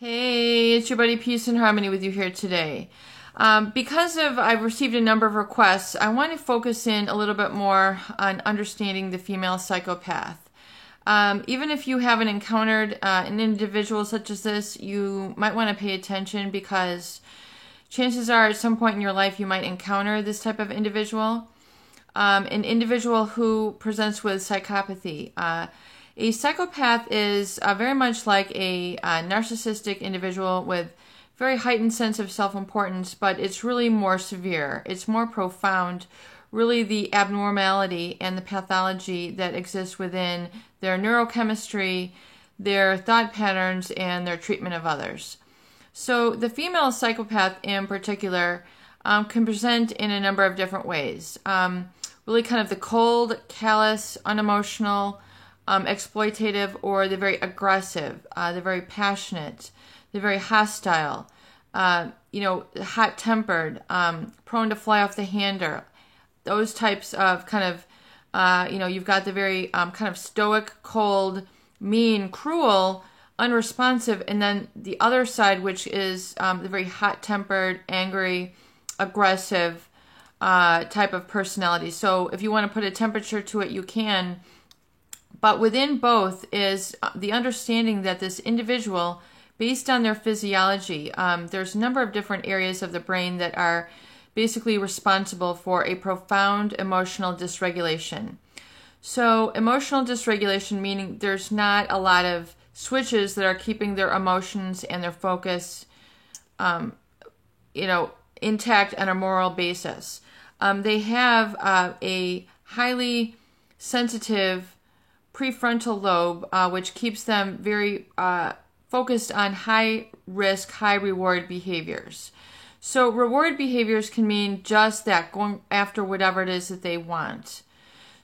Hey, it's your buddy Peace and Harmony with you here today. I've received a number of requests, I want to focus in a little bit more on understanding the female psychopath. Even if you haven't encountered an individual such as this, you might want to pay attention because chances are at some point in your life you might encounter this type of individual. An individual who presents with psychopathy. A psychopath is very much like a narcissistic individual with very heightened sense of self-importance, but it's really more severe. It's more profound, really the abnormality and the pathology that exists within their neurochemistry, their thought patterns, and their treatment of others. So the female psychopath in particular can present in a number of different ways. Really kind of the cold, callous, unemotional, exploitative, or the very aggressive, the very passionate, the very hostile, hot-tempered, prone to fly off the handle. Those types of kind of, you've got the very kind of stoic, cold, mean, cruel, unresponsive, and then the other side, which is the very hot-tempered, angry, aggressive type of personality. So if you want to put a temperature to it, you can. But within both is the understanding that this individual, based on their physiology, there's a number of different areas of the brain that are basically responsible for a profound emotional dysregulation. So emotional dysregulation meaning there's not a lot of switches that are keeping their emotions and their focus, intact on a moral basis. They have a highly sensitive prefrontal lobe, which keeps them very focused on high risk, high reward behaviors. So reward behaviors can mean just that, going after whatever it is that they want.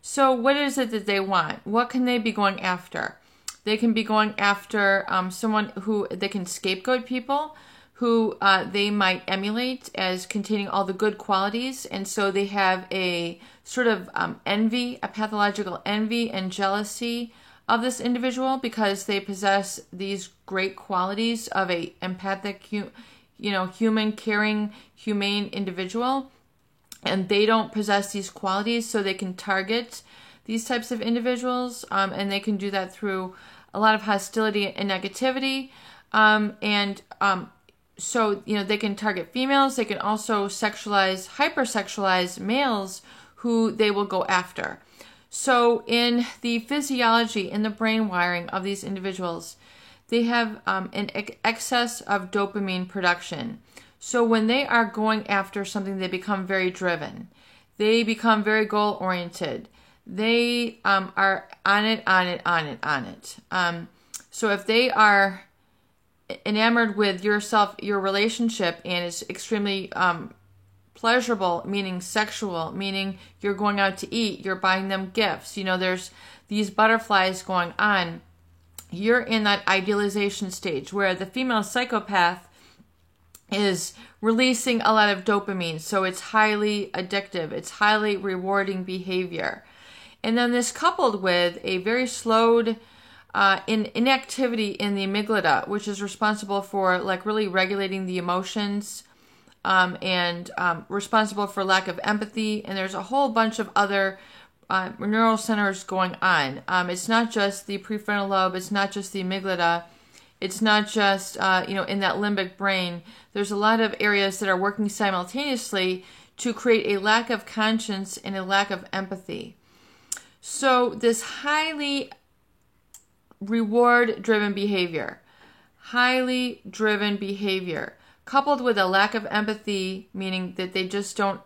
So what is it that they want? What can they be going after? They can be going after someone who they can scapegoat people who they might emulate as containing all the good qualities. And so they have a sort of envy, a pathological envy and jealousy of this individual because they possess these great qualities of a empathic, human, caring, humane individual. And they don't possess these qualities, so they can target these types of individuals. And they can do that through a lot of hostility and negativity. So, they can target females. They can also hypersexualize males who they will go after. So in the physiology, in the brain wiring of these individuals, they have an excess of dopamine production. So when they are going after something, they become very driven. They become very goal-oriented. They are on it. So if they are enamored with your relationship, and it's extremely pleasurable, meaning sexual, meaning you're going out to eat, you're buying them gifts, there's these butterflies going on. You're in that idealization stage where the female psychopath is releasing a lot of dopamine, so it's highly addictive, it's highly rewarding behavior. And then this coupled with a very slowed inactivity in the amygdala, which is responsible for really regulating the emotions, and responsible for lack of empathy. And there's a whole bunch of other neural centers going on. It's not just the prefrontal lobe. It's not just the amygdala. It's not just, in that limbic brain. There's a lot of areas that are working simultaneously to create a lack of conscience and a lack of empathy. So this highly reward-driven behavior, highly driven behavior, coupled with a lack of empathy, meaning that they just don't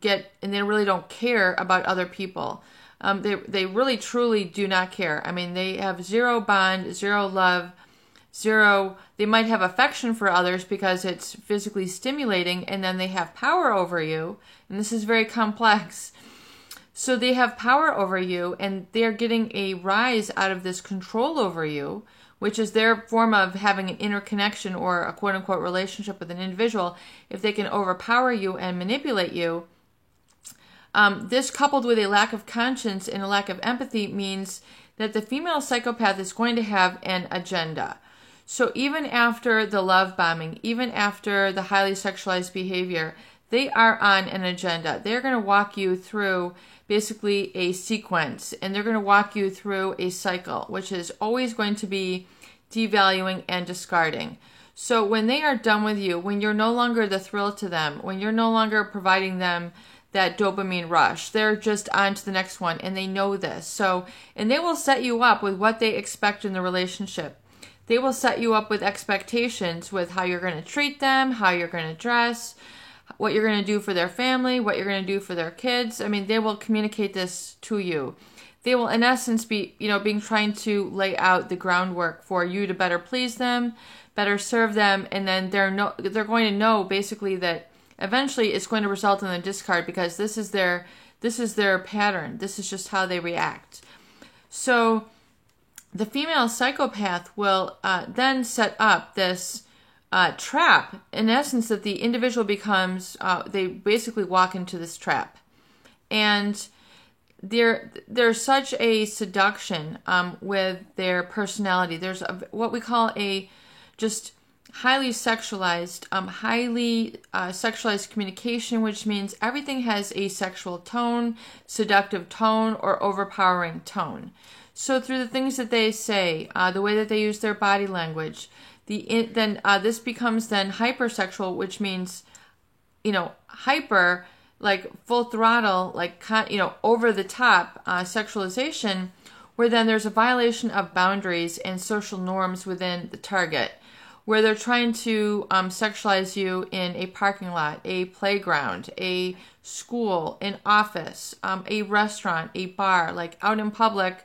get, and they really don't care about other people. They really, truly do not care. I mean, they have zero bond, zero love, they might have affection for others because it's physically stimulating, and then they have power over you, and this is very complex. So they have power over you, and they're getting a rise out of this control over you, which is their form of having an interconnection or a quote-unquote relationship with an individual. If they can overpower you and manipulate you, this coupled with a lack of conscience and a lack of empathy means that the female psychopath is going to have an agenda. So even after the love bombing, even after the highly sexualized behavior, they are on an agenda. They're going to walk you through basically a sequence, and they're going to walk you through a cycle, which is always going to be devaluing and discarding. So when they are done with you, when you're no longer the thrill to them, when you're no longer providing them that dopamine rush, they're just on to the next one, and they know this. So, and they will set you up with what they expect in the relationship. They will set you up with expectations with how you're going to treat them, how you're going to dress, what you're going to do for their family, what you're going to do for their kids. I mean, they will communicate this to you. They will, in essence, be, being trying to lay out the groundwork for you to better please them, better serve them, and then they're going to know basically that eventually it's going to result in a discard because this is their pattern. This is just how they react. So the female psychopath will then set up this trap, in essence, that the individual becomes, they basically walk into this trap. And there's such a seduction with their personality. There's what we call a just highly sexualized communication, which means everything has a sexual tone, seductive tone, or overpowering tone. So through the things that they say, the way that they use their body language, this becomes then hypersexual, which means, hyper, like full throttle, like, over the top sexualization, where then there's a violation of boundaries and social norms within the target, where they're trying to sexualize you in a parking lot, a playground, a school, an office, a restaurant, a bar, like out in public.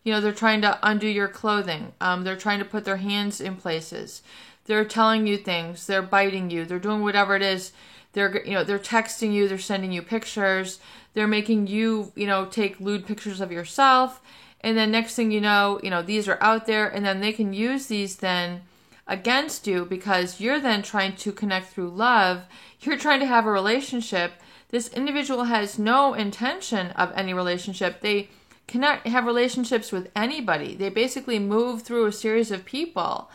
They're trying to undo your clothing. They're trying to put their hands in places. They're telling you things. They're biting you. They're doing whatever it is. They're texting you. They're sending you pictures. They're making you, take lewd pictures of yourself. And then next thing you know, these are out there, and then they can use these then against you because you're then trying to connect through love. You're trying to have a relationship. This individual has no intention of any relationship. They cannot have relationships with anybody. They basically move through a series of people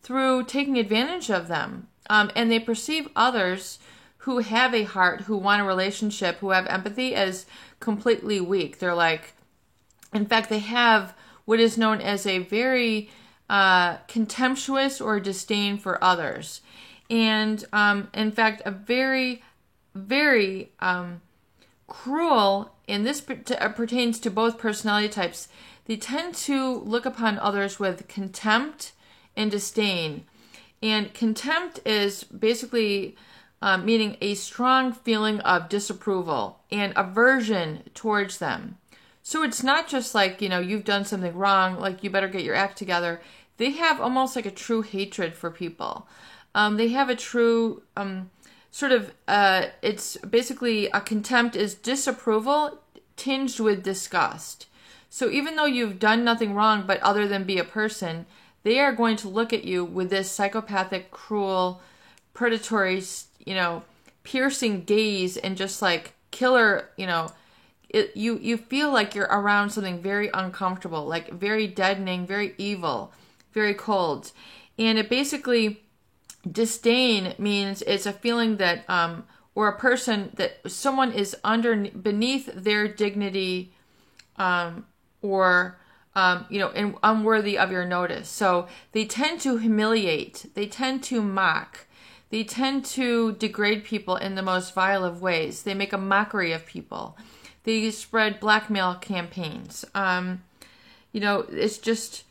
through taking advantage of them. And they perceive others who have a heart, who want a relationship, who have empathy as completely weak. They're like, in fact, they have what is known as a very contemptuous or disdain for others. And in fact, a very, very cruel, and this pertains to both personality types, they tend to look upon others with contempt and disdain. And contempt is basically meaning a strong feeling of disapproval and aversion towards them. So it's not just like, you've done something wrong, like you better get your act together. They have almost like a true hatred for people. They have a true it's basically a contempt is disapproval tinged with disgust. So even though you've done nothing wrong but other than be a person, they are going to look at you with this psychopathic, cruel, predatory, piercing gaze and just like killer, you feel like you're around something very uncomfortable, like very deadening, very evil, very cold. And it basically, disdain means it's a feeling that, or a person that someone is beneath their dignity, or and unworthy of your notice. So they tend to humiliate, they tend to mock, they tend to degrade people in the most vile of ways. They make a mockery of people. They spread blackmail campaigns. It's just,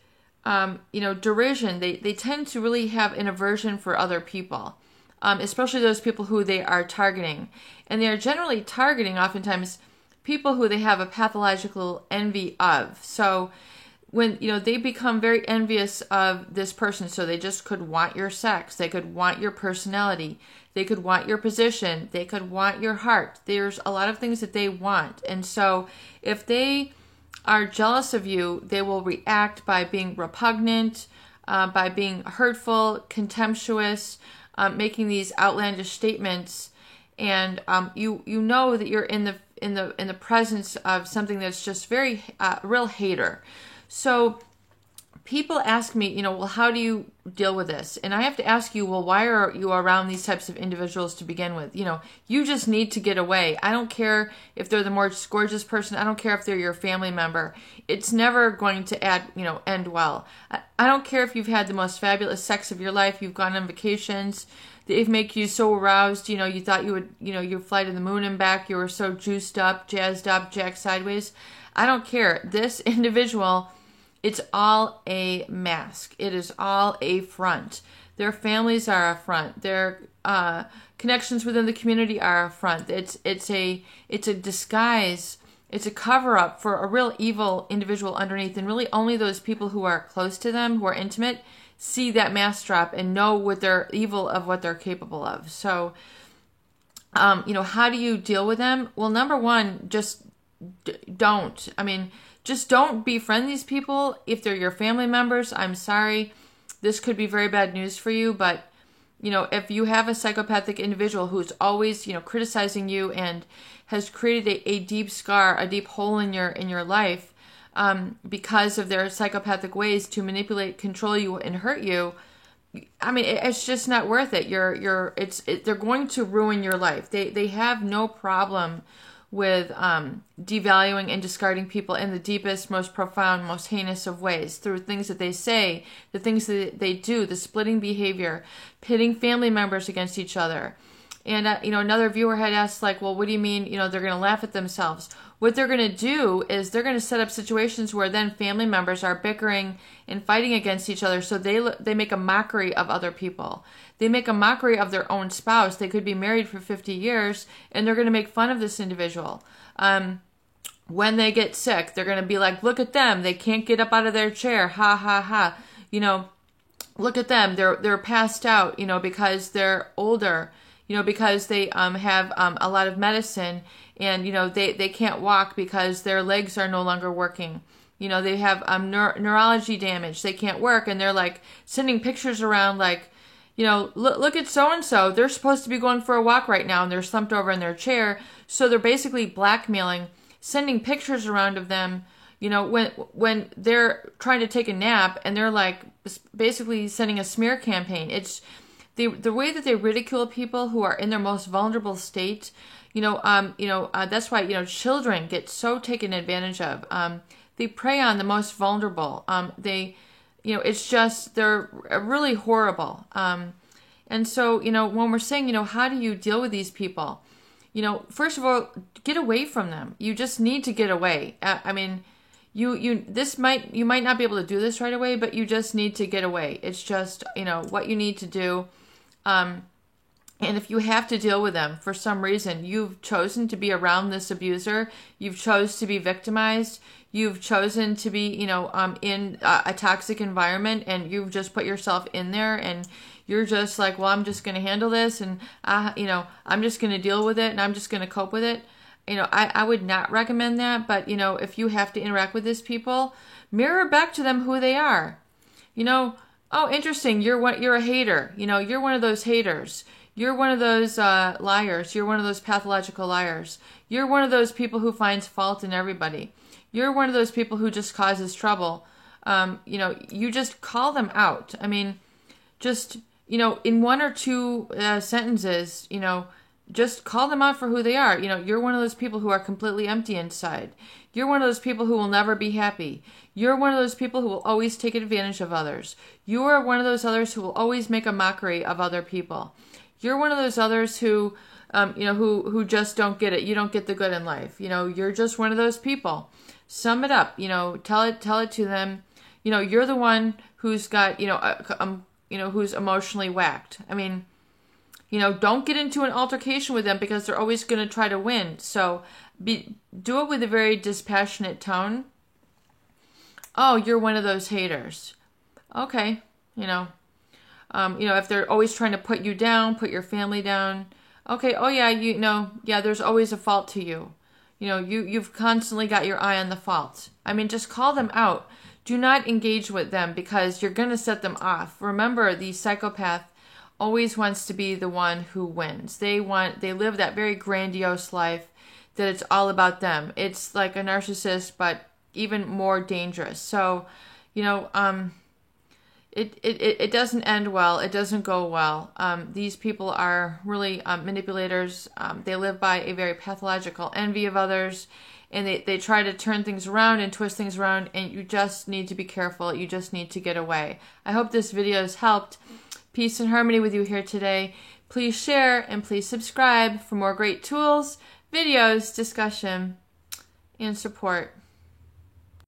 derision. They tend to really have an aversion for other people, especially those people who they are targeting. And they are generally targeting oftentimes people who they have a pathological envy of. So when, they become very envious of this person, so they just could want your sex, they could want your personality, they could want your position, they could want your heart. There's a lot of things that they want. And so if they are jealous of you, they will react by being repugnant, by being hurtful, contemptuous, making these outlandish statements, and you know that you're in the presence of something that's just very real hater. So people ask me, well, how do you deal with this? And I have to ask you, well, why are you around these types of individuals to begin with? You just need to get away. I don't care if they're the most gorgeous person. I don't care if they're your family member. It's never going to end well. I don't care if you've had the most fabulous sex of your life. You've gone on vacations. They make you so aroused. You thought you would, you'd fly to the moon and back. You were so juiced up, jazzed up, jacked sideways. I don't care. This individual, it's all a mask. It is all a front. Their families are a front. Their connections within the community are a front. It's a disguise. It's a cover up for a real evil individual underneath. And really only those people who are close to them, who are intimate, see that mask drop and know what they're evil of, what they're capable of. So, how do you deal with them? Well, number one, just don't. Just don't befriend these people. If they're your family members, I'm sorry. This could be very bad news for you, but if you have a psychopathic individual who's always, criticizing you and has created a deep scar, a deep hole in your life, because of their psychopathic ways to manipulate, control you, and hurt you, it's just not worth it. They're going to ruin your life. They have no problem with devaluing and discarding people in the deepest, most profound, most heinous of ways, through things that they say, the things that they do, the splitting behavior, pitting family members against each other. And, another viewer had asked, well, what do you mean, they're going to laugh at themselves? What they're going to do is they're going to set up situations where then family members are bickering and fighting against each other. So they make a mockery of other people. They make a mockery of their own spouse. They could be married for 50 years and they're going to make fun of this individual. When they get sick, they're going to be like, look at them. They can't get up out of their chair. Ha, ha, ha. Look at them. They're passed out, because they're older, because they have a lot of medicine. And, they can't walk because their legs are no longer working. They have neurology damage. They can't work. And they're sending pictures around look at so-and-so. They're supposed to be going for a walk right now and they're slumped over in their chair. So they're basically blackmailing, sending pictures around of them, when they're trying to take a nap and they're basically sending a smear campaign. It's the way that they ridicule people who are in their most vulnerable state. That's why, children get so taken advantage of. They prey on the most vulnerable. It's just, they're really horrible. And so, when we're saying, how do you deal with these people? First of all, get away from them. You just need to get away. You might not be able to do this right away, but you just need to get away. It's just, what you need to do. And if you have to deal with them for some reason, you've chosen to be around this abuser, you've chosen to be victimized, you've chosen to be, in a toxic environment, and you've just put yourself in there, and you're just well, I'm just going to handle this, and, I'm just going to deal with it, and I'm just going to cope with it. I would not recommend that, but, if you have to interact with these people, mirror back to them who they are. Oh, interesting, you're a hater. You're one of those haters. You're one of those liars. You're one of those pathological liars. You're one of those people who finds fault in everybody. You're one of those people who just causes trouble. You just call them out. In one or two sentences, just call them out for who they are. You're one of those people who are completely empty inside. You're one of those people who will never be happy. You're one of those people who will always take advantage of others. You are one of those others who will always make a mockery of other people. You're one of those others who, who just don't get it. You don't get the good in life. You're just one of those people. Sum it up. Tell it to them. You're the one who's got, who's emotionally whacked. Don't get into an altercation with them because they're always going to try to win. So do it with a very dispassionate tone. Oh, you're one of those haters. Okay, if they're always trying to put you down, put your family down. Okay, oh yeah, there's always a fault to you. You've constantly got your eye on the fault. Just call them out. Do not engage with them because you're going to set them off. Remember, the psychopath always wants to be the one who wins. They live that very grandiose life that it's all about them. It's like a narcissist, but even more dangerous. So, it doesn't end well. It doesn't go well. These people are really manipulators. They live by a very pathological envy of others, and they try to turn things around and twist things around, and you just need to be careful. You just need to get away. I hope this video has helped. Peace and harmony with you here today. Please share and please subscribe for more great tools, videos, discussion, and support.